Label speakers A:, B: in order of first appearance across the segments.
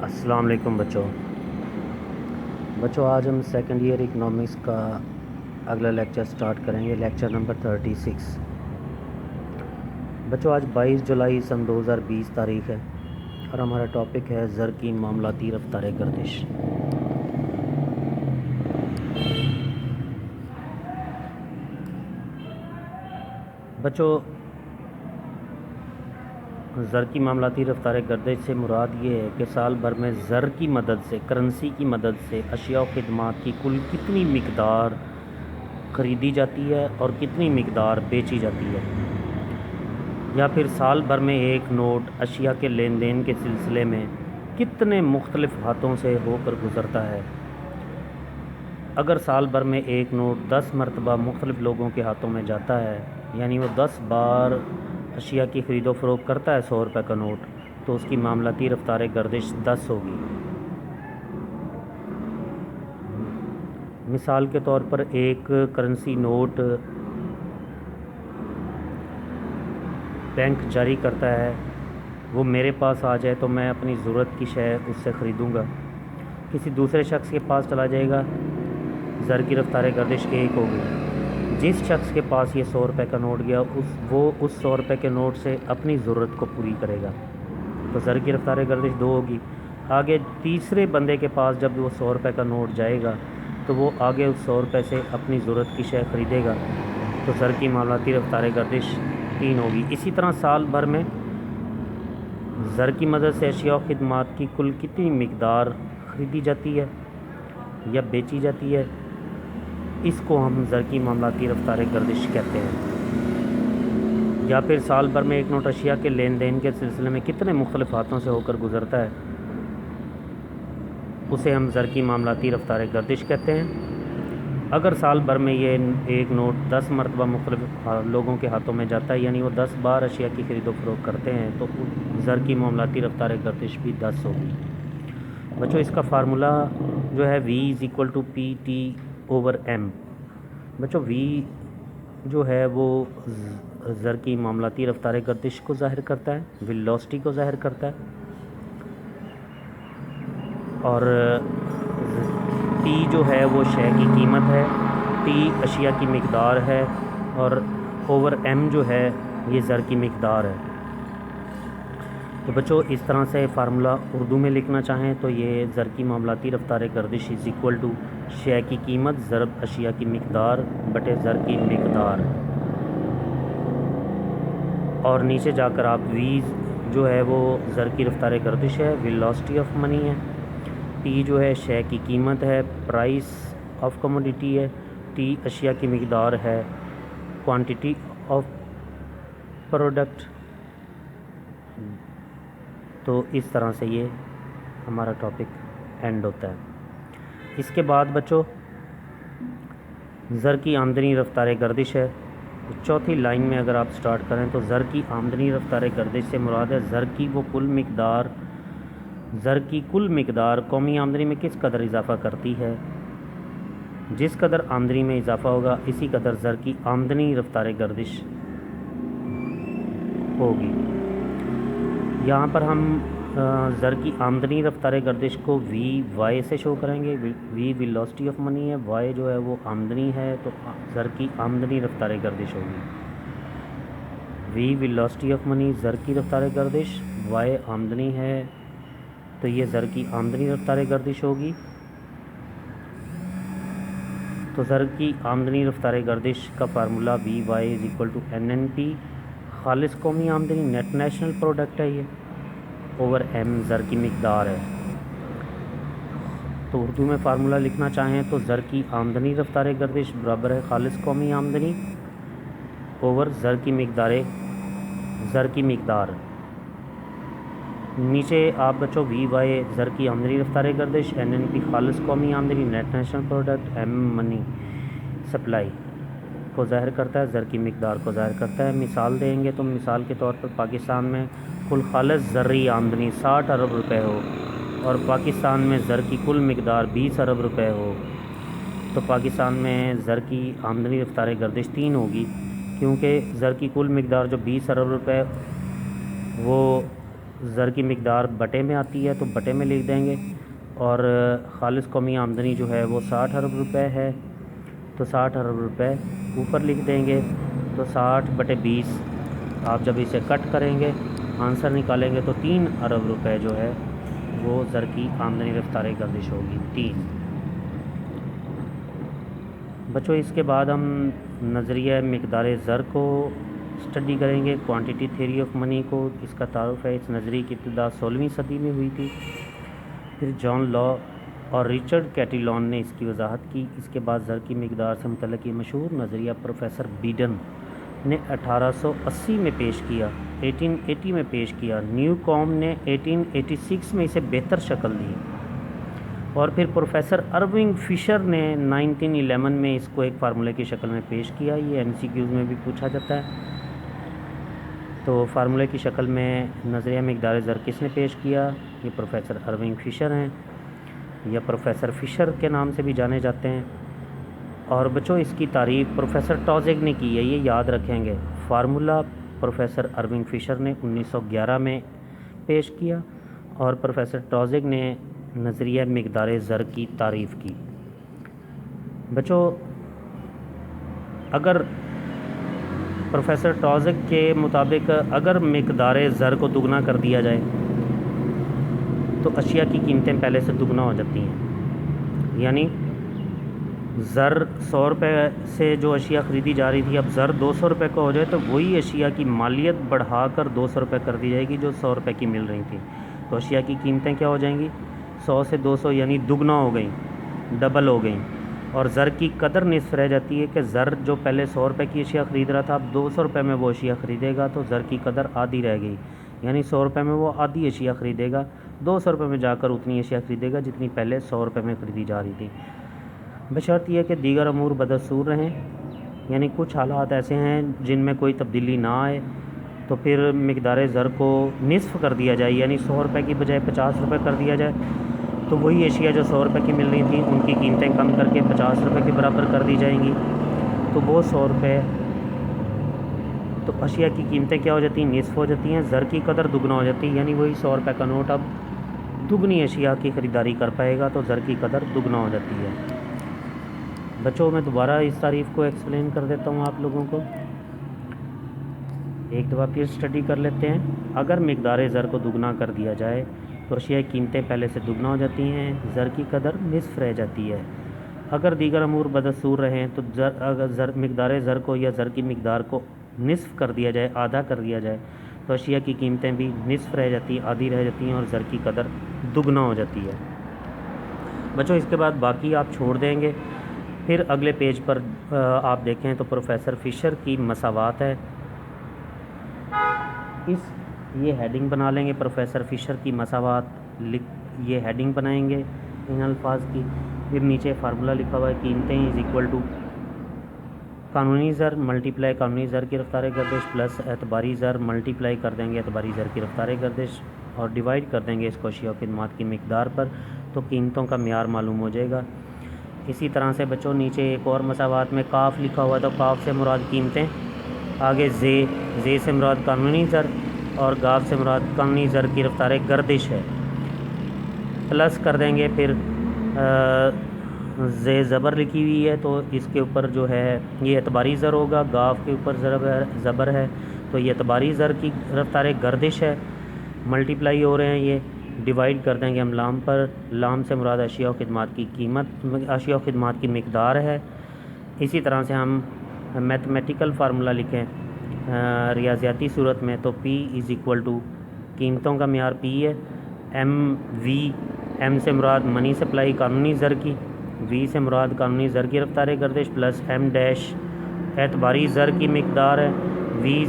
A: अस्सलाम वालेकुम बच्चों आज हम सेकंड ईयर इकनॉमिक्स का अगला लेक्चर स्टार्ट करेंगे। Lecture number 36। बच्चों आज 22 जुलाई सन 2020 तारीख़ है और हमारा टॉपिक है ज़र की मामलाती रफ्तार गर्दिश। बच्चों ज़र की मामलाती रफ्तार गर्दिश से मुराद ये है कि साल भर में ज़र की मदद से, करेंसी की मदद से अशिया और ख़िदमात की कुल कितनी मिकदार ख़रीदी जाती है और कितनी मिकदार बेची जाती है, या फिर साल भर में एक नोट अशिया के लेन देन के सिलसिले में कितने मुख्तलिफ़ हाथों से होकर गुज़रता है। अगर साल भर में एक नोट 10 मरतबा मुख्तलिफ़ लोगों के हाथों में जाता है, यानी वो 10 बार अशिया की ख़रीदो फ़रोख्त करता है 100 रुपये का नोट, तो उसकी मामलाती रफ्तार गर्दिश 10 होगी। मिसाल के तौर पर एक करेंसी नोट बैंक जारी करता है, वो मेरे पास आ जाए तो मैं अपनी ज़रूरत की शय उससे ख़रीदूँगा। किसी दूसरे शख्स के पास चला जाएगा, ज़र की रफ्तार गर्दिश 1 होगी। जिस शख्स के पास ये 100 रुपये का नोट गया वो उस 100 रुपये के नोट से अपनी ज़रूरत को पूरी करेगा, तो ज़र की रफ्तार गर्दिश 2 होगी। आगे तीसरे बंदे के पास जब वो 100 रुपये का नोट जाएगा तो वो आगे उस 100 रुपये से अपनी ज़रूरत की शय ख़रीदेगा, तो ज़र की मामलाती रफ्तार गर्दिश 3 होगी। इसी तरह साल भर में ज़र की मदद से अशिया और ख़िदमात की कुल कितनी मिकदार ख़रीदी जाती है या बेची जाती है, इसको हम ज़र की मामलाती रफ्तार गर्दिश कहते हैं। या फिर साल भर में एक नोट अशिया के लेन देन के सिलसिले में कितने मुख्तलिफ़ हाथों से होकर गुज़रता है, उसे हम ज़र की मामलाती रफ्तार गर्दिश कहते हैं। अगर साल भर में ये एक नोट 10 मरतबा मुख्तलिफ़ लोगों के हाथों में जाता है, यानी वो 10 बार अशिया की ख़रीदो फ़रोख्त करते हैं, तो ज़र की मामलाती रफ्तार गर्दिश भी 10 होगी। बच्चों इसका फार्मूला जो है V=PT/M। बच्चों V जो है वो ज़र की मामलाती रफ्तार गर्दिश को ज़ाहिर करता है, वेलोसिटी को ज़ाहिर करता है, और T जो है वो शय की कीमत है, T अशिया की मिकदार है, और ओवर M जो है ये ज़र की मिकदार है। तो बच्चों इस तरह से फार्मूला उर्दू में लिखना चाहें तो ये ज़र की मामलाती रफ्तार गर्दिश = शय की कीमत ज़रब अशिया की मिकदार बटे ज़र की मिकदार। और नीचे जाकर आप V जो है वो ज़र की रफ्तार गर्दिश है, वेलोसिटी ऑफ मनी है, T जो है शय की कीमत है, प्राइस ऑफ कमोडिटी है, T अशिया की मिकदार है, क्वांटिटी ऑफ प्रोडक्ट। तो इस तरह से ये हमारा टॉपिक एंड होता है। इसके बाद बच्चों ज़र की आमदनी रफ्तार गर्दिश है। चौथी लाइन में अगर आप स्टार्ट करें तो ज़र की आमदनी रफ्तार गर्दिश से मुराद है ज़र की कुल मिकदार कौमी आमदनी में किस कदर इजाफ़ा करती है। जिस कदर आमदनी में इजाफ़ा होगा इसी कदर ज़र की आमदनी रफ्तार गर्दिश होगी। यहाँ पर हम ज़र की आमदनी रफ्तार गर्दिश को VY से शो करेंगे। V वेलोसिटी ऑफ मनी है, Y जो है वो आमदनी है, तो ज़र की आमदनी रफ्तार गर्दिश होगी। V वेलोसिटी ऑफ मनी ज़र की रफ्तार गर्दिश, Y आमदनी है, तो ये ज़र की आमदनी रफ्तार गर्दिश होगी। तो ज़र की आमदनी रफ्तार गर्दिश का फार्मूला VY=NNP, खालिस कौमी आमदनी नेट नेशनल प्रोडक्ट है ये, ओवर M ज़र की मिकदार है। तो उर्दू में फार्मूला लिखना चाहें तो ज़र की आमदनी रफ्तार गर्दिश बराबर है खालिस कौमी आमदनी ओवर ज़र की मिकदार। नीचे आप बच्चों VY ज़र की आमदनी रफ्तार गर्दिश, NNP खालिस कौमी आमदनी net national product, M money supply को ज़ाहिर करता है, ज़र की मिकदार को ज़ाहिर करता है। मिसाल देंगे तो मिसाल के तौर पर पाकिस्तान में कुल खालिस ज़र्री आमदनी 60 अरब रुपए हो और पाकिस्तान में ज़र की कुल मिकदार 20 अरब रुपए हो, तो पाकिस्तान में ज़र की आमदनी रफ्तार गर्दिश 3 होगी, क्योंकि ज़र की कुल मिकदार जो 20 अरब रुपए वो ज़र की मिकदार बटे में आती है तो बटे में लिख देंगे, और खालिस कौमी आमदनी जो है वो 60 अरब रुपए है, तो 60 अरब रुपए ऊपर लिख देंगे। तो 60/20 आप जब इसे कट करेंगे आंसर निकालेंगे तो 3 अरब रुपए जो है वो ज़र की आमदनी रफ्तार गर्दिश होगी 3। बच्चों इसके बाद हम नज़रिया मिकदार ज़र को स्टडी करेंगे, क्वांटिटी थ्योरी ऑफ मनी को। इसका तारुफ है, इस नज़रिए की इब्तिदा 16वीं सदी में हुई थी। फिर जॉन लॉ और रिचर्ड कैटिलॉन ने इसकी वजाहत की। इसके बाद ज़र की मिकदार से मुतल्लिक़ मशहूर नज़रिया प्रोफेसर बीडन ने 1880 में पेश किया, 1880 में पेश किया। न्यूकॉम ने 1886 में इसे बेहतर शक्ल दी, और फिर प्रोफेसर अर्विंग फिशर ने 1911 में इसको एक फार्मूले की शक्ल में पेश किया। ये MCQs में भी पूछा जाता है। तो फार्मूले की शक्ल में नज़रिया मिकदार ज़र किसने पेश किया? ये प्रोफेसर अर्विंग फिशर हैं, या प्रोफेसर फिशर के नाम से भी जाने जाते हैं। और बच्चों इसकी तारीफ़ प्रोफेसर टॉजिग ने की है, ये याद रखेंगे। फार्मूला प्रोफेसर अर्विंग फिशर ने 1911 में पेश किया, और प्रोफेसर टॉजिग ने नज़रिया मिकदार ज़र की तारीफ़ की। बच्चों अगर प्रोफेसर टॉजिग के मुताबिक अगर मिकदार ज़र को दुगना कर दिया जाए तो अशिया की कीमतें पहले से दुगना हो जाती हैं। यानी ज़र 100 रुपये से जो अशिया ख़रीदी जा रही थी, अब ज़र 200 रुपये का हो जाए तो वही अशिया की मालियत बढ़ाकर 200 रुपये कर दी जाएगी जो 100 रुपये की मिल रही थी। तो अशिया की कीमतें क्या हो जाएंगी? 100 से 200 यानी दुगना हो गई, डबल हो गई। और ज़र की कदर निस्फ रह जाती है कि ज़र जो पहले 100 रुपये की अशिया ख़रीद रहा था अब 200 रुपये में वो अशिया ख़रीदेगा, तो ज़र की कदर आधी रह गई। यानी 100 रुपये में वो आधी अशिया ख़रीदेगा, 200 रुपये में जाकर उतनी अशिया ख़रीदेगा जितनी पहले 100 रुपये में ख़रीदी जा रही थी। बशर्त यह कि दीगर अमूर बदसूर रहें, यानी कुछ हालात ऐसे हैं जिनमें कोई तब्दीली ना आए, तो फिर मिकदार ज़र को निस्फ़ कर दिया जाए, यानी 100 रुपये की बजाय 50 रुपये कर दिया जाए। तो वही एशिया जो 100 रुपये की मिल रही थी उनकी कीमतें कम करके 50 रुपये के बराबर कर दी जाएंगी। तो वो 100 रुपये, तो अशिया की कीमतें क्या हो जाती हैं? निस्फ़ हो जाती हैं। ज़र की कदर दुगना हो जाती है, यानी वही 100 रुपये का नोट अब दुगनी अशिया की ख़रीदारी कर पाएगा, तो ज़र की कदर दुगना हो जाती है। बच्चों मैं दोबारा इस तारीफ़ को एक्सप्लेन कर देता हूँ आप लोगों को, एक दफ़ा फिर स्टडी कर लेते हैं। अगर मिकदार ज़र को दुगना कर दिया जाए तो अशिया की कीमतें पहले से दुगना हो जाती हैं, ज़र की कदर निस्फ़ रह जाती है। अगर दीगर अमूर बदसूर रहें तो अगर मिकदार ज़र को या ज़र की मिकदार को निस्फ़ कर दिया जाए, आधा कर दिया जाए, तो अशिया की कीमतें भी निस्फ़ रह जाती हैं, आधी रह जाती हैं, और ज़र की कदर दुगना हो जाती है। बच्चों इसके बाद बाकी आप छोड़ देंगे। फिर अगले पेज पर आप देखें तो प्रोफेसर फिशर की मसावात है, ये हेडिंग बना लेंगे, प्रोफेसर फिशर की मसावात ये हेडिंग बनाएंगे इन अल्फाज की। फिर नीचे फार्मूला लिखा हुआ है, कीमतें इज़ इक्वल टू कानूनी ज़र मल्टीप्लाई कानूनी ज़र की रफ्तार गर्दिश प्लस एतबारी ज़र मल्टीप्लाई कर देंगे एतबारी ज़र की रफ्तार गर्दिश, और डिवाइड कर देंगे इसको अशिया और खिदमात की मिकदार पर, तो कीमतों का म्यार मालूम हो जाएगा। इसी तरह से बच्चों नीचे एक और मसावात में काफ लिखा हुआ, तो काफ से मुराद कीमतें, आगे जे से मुराद कानूनी ज़र, और गाफ से मुराद कानूनी ज़र की रफ्तार गर्दिश है। प्लस कर देंगे फिर जे ज़बर लिखी हुई है तो इसके ऊपर जो है ये एतबारी ज़र होगा, गाफ के ऊपर ज़बर है तो ये एतबारी ज़र की रफ्तार गर्दिश है। मल्टीप्लाई हो रहे हैं, ये डिवाइड कर देंगे हम लाम पर, लाम से मुराद अशिया और खिदमात की कीमत, अशिया और खिदमात की मिकदार है। इसी तरह से हम मैथमेटिकल फार्मूला लिखें रियाज़ियाती सूरत में, तो P इज़ इक्वल टू कीमतों का म्यार P है, M से मुराद मनी सप्लाई कानूनी ज़र की, V से मुराद कानूनी ज़र की रफ्तार गर्दिश, प्लस M डैश एतबारी ज़र की मिकदार है, V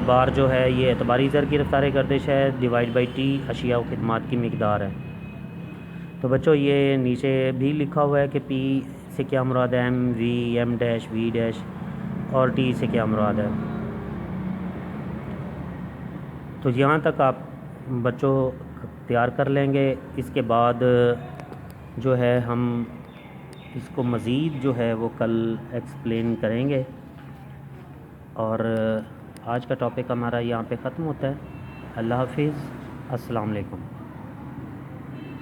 A: बार जो है ये एतबारी ज़र की रफ्तार गर्दिश है, डिवाइड बाई T अशिया व खिदमात की मिकदार है। तो बच्चों ये नीचे भी लिखा हुआ है कि P से क्या मुराद है, M डैश V डैश, और T से क्या मुराद है। तो यहाँ तक आप बच्चों तैयार कर लेंगे। इसके बाद जो है हम इसको मज़ीद जो है वो कल एक्सप्लेन करेंगे, और आज का टॉपिक हमारा यहाँ पे ख़त्म होता है। अल्लाह हाफिज़। अस्सलाम वालेकुम।